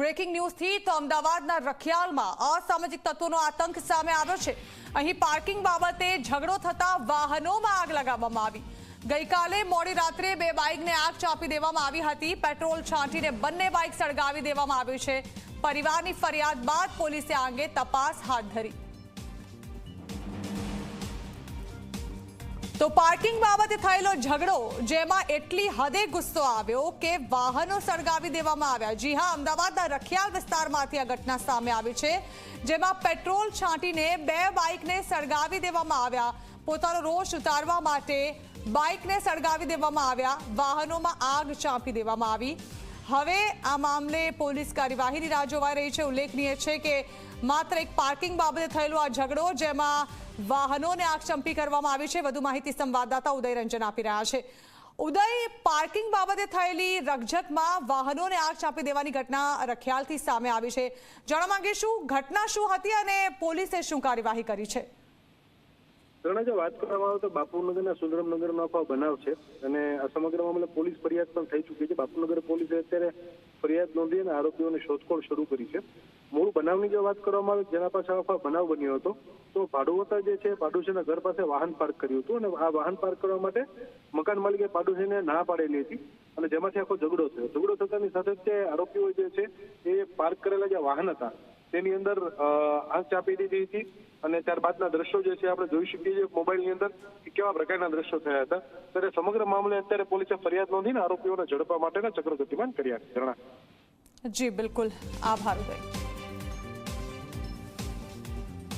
Breaking ન્યૂઝથી તો અમદાવાદના રખિયાલમાં અસામાજિક તત્વોનો આતંક સામે આવ્યો છે। અહીં પાર્કિંગ બાબતે ઝઘડો થતા વાહનોમાં આગ લગાવવામાં આવી। ગઈકાલે મોડી રાત્રે બે બાઇકને આગ ચાંપી દેવામાં આવી હતી। પેટ્રોલ છાંટીને બંને બાઇક સળગાવી દેવામાં આવી છે। પરિવારની ફરિયાદ બાદ પોલીસે આ અંગે તપાસ હાથ ધરી। તો પાર્કિંગ બાબતે થયેલો ઝઘડો જેમાં એટલી હદે ગુસ્સો આવ્યો કે વાહનો સળગાવી દેવામાં આવ્યા। જી હા, અમદાવાદના રખિયાલ વિસ્તારમાંથી આ ઘટના સામે આવી છે, જેમાં પેટ્રોલ છાંટીને બે બાઇકને સળગાવી દેવામાં આવ્યા। પોતાનો રોષ ઉતારવા માટે બાઇકને સળગાવી દેવામાં આવ્યા, વાહનોમાં આગ ચાંપી દેવામાં આવી। હવે આ મામલે પોલીસ કાર્યવાહીની રાહ જોવાઈ રહી છે। ઉલ્લેખનીય છે કે માત્ર એક પાર્કિંગ બાબતે થયેલો આ ઝઘડો જેમાં વાહનોને આગ ચંપી કરવામાં આવી છે। વધુ માહિતી સંવાદદાતા ઉદય રંજન આપી રહ્યા છે। ઉદય, પાર્કિંગ બાબતે થયેલી રકઝકમાં વાહનોને આગ ચાંપી દેવાની ઘટના રખિયાલથી સામે આવી છે। જાણવા માંગીશું ઘટના શું હતી અને પોલીસે શું કાર્યવાહી કરી છે? જો વાત કરવામાં આવે તો બાપુનગરના સુંદરમનગરનો આખો બનાવ છે અને આ સમગ્ર મામલે પોલીસ ફરિયાદ પણ થઈ ચૂકી છે। બાપુનગર પોલીસે અત્યારે ફરિયાદ નોંધી અને આરોપીઓની શોધખોળ શરૂ કરી છે। મૂળ બનાવની જો વાત કરવામાં આવે જેના પાસે આખો બનાવ બન્યો હતો તો પાડોવતા જે છે પાડોશીના ઘર પાસે વાહન પાર્ક કર્યું હતું અને આ વાહન પાર્ક કરવા માટે મકાન માલિકે પાડોશીને ના પાડેલી હતી અને જેમાંથી આખો ઝઘડો થયો। ઝઘડો થતાની સાથે જ આરોપીઓ જે છે એ પાર્ક કરેલા જે વાહન હતા તેની અંદર આગ ચાંપી દીધી હતી અને ત્યારબાદના દ્રશ્યો જે છે આપણે જોઈ શકીએ છીએ મોબાઈલની અંદર કેવા પ્રકારના દ્રશ્યો થયા હતા। ત્યારે સમગ્ર મામલે અત્યારે પોલીસે ફરિયાદ નોંધીને આરોપીઓને ઝડપવા માટેના ચક્રો ગતિમાન કર્યા છે। જી બિલકુલ, આભાર ઉદય।